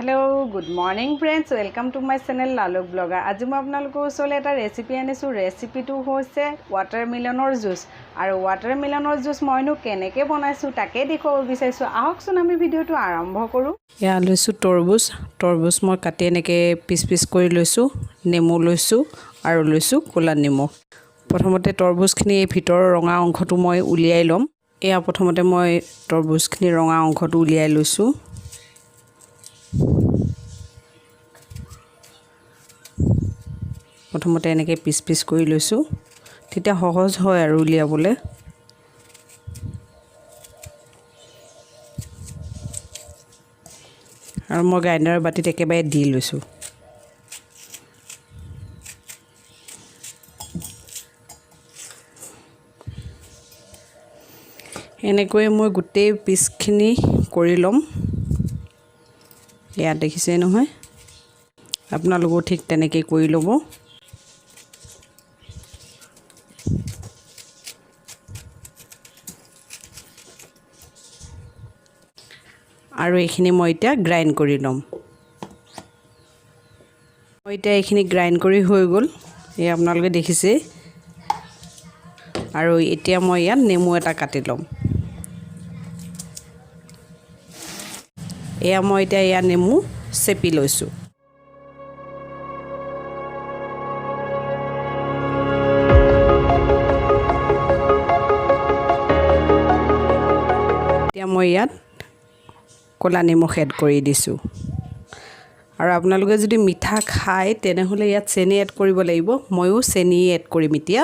hello good morning friends welcome to my channel Laluk blogger आज मैं आपनालोকৰ ওচৰলৈ এটা ৰেচিপি আনিছো ৰেচিপিটো হৈছে ওয়াটাৰমেলনৰ জুস আৰু ওয়াটাৰমেলনৰ জুস মইনো কেনেকৈ বনাইছো তাকে দেখুৱাব বিচাৰিছো আহকচোন আমি ভিডিওটো আৰম্ভ কৰো ইয়া লৈছো তৰবুজ মই কাটি এনেকৈ পিচ কৰি লৈছো নেমু লৈছো আৰু লৈছো কোলা নিমখ প্ৰথমতে তৰবুজখিনি এই ভিতৰৰ ৰঙা অংশটো মই উলিয়াই লম এয়া প্ৰথমতে মই তৰবুজখিনি ৰঙা অংশটো উলিয়াই লৈছো প্ৰথমতে এনেকৈ পিচ কৰি লৈছো তেতিয়া সহজ হয় আৰু উলিয়াবলে আৰু মই গ্ৰাইণ্ডাৰৰ বাটিত একেবাৰে দি লৈছো এনেকৈ মই গোটেই পিচখিনি কৰি লম ইয়া দেখিছে নহয় আপোনালোকো ঠিক তেনেকৈ কৰি ল'ব আৰু এইখিনি মই এতিয়া গ্ৰাইণ্ড কৰি লম মই এতিয়া এইখিনি গ্ৰাইণ্ড কৰি হৈ গ'ল এই আপোনালোকে দেখিছে আৰু এতিয়া মই ইয়াত নেমু এটা কাটি লম এয়া মই এতিয়া ইয়া নেমু চেপি লৈছো এতিয়া মই ইয়াত কোলা নিমখ এড কৰি দিছো আৰু আপোনালোকে যদি মিঠা খায় তেনেহলে ইয়াত চেনি এড কৰিব লাগিব ময়ো চেনি এড কৰিম এতিয়া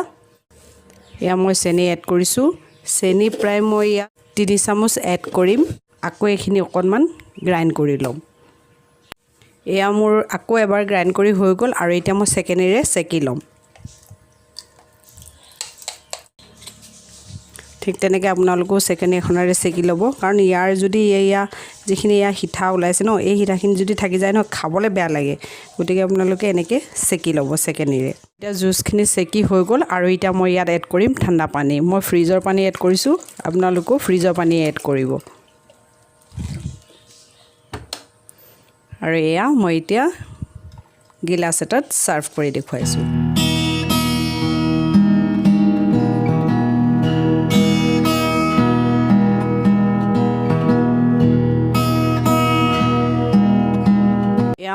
এয়া মই চেনি এড কৰিছো চেনি প্ৰায় মই ইয়াত 3 চামুচ এড কৰিম আকৌ এইখিনি অকনমান গ্ৰাইণ্ড কৰি লম এয়া মোৰ আকৌ এবাৰ গ্ৰাইণ্ড কৰি হৈ গ'ল আৰু এতিয়া মই সেকেন্ডেৰে সেকি লম ঠিক তেনেকৈ আপোনালোকো সেকেন্ড এখনৰে সেকি ল'ব কাৰণ ইয়াৰ যদি এয়া যিখিনি ইয়া হিঠা ওলাইছে ন এই হিঠাখিনি যদি থাকি যায় ন খাবলৈ বেয়া লাগে গতিকে আপোনালোকে এনেকৈ সেকি ল'ব সেকেন্ডেৰে এতিয়া জুসখিনি সেকি হৈ গ'ল আৰু এতিয়া মই ইয়াত এড কৰিম ঠাণ্ডা পানী মই ফ্ৰিজৰ পানী এড কৰিছো আপোনালোকো ফ্ৰিজৰ পানী এড কৰিব আৰু এয়া মই এতিয়া গিলাস এটাত সাৰ্ভ কৰি দেখুৱাইছো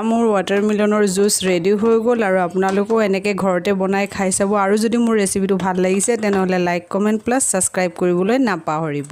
মোৰ ওয়াটাৰমেলনৰ জুস ৰেডি হৈ গ'ল আৰু আপোনালোকো এনেকৈ ঘৰতে বনাই খাই চাব আৰু যদি মোৰ ৰেচিপিটো ভাল লাগিছে তেনেহলে লাইক কমেন্ট প্লাস সাবস্ক্ৰাইব কৰিবলৈ নাপাহৰিব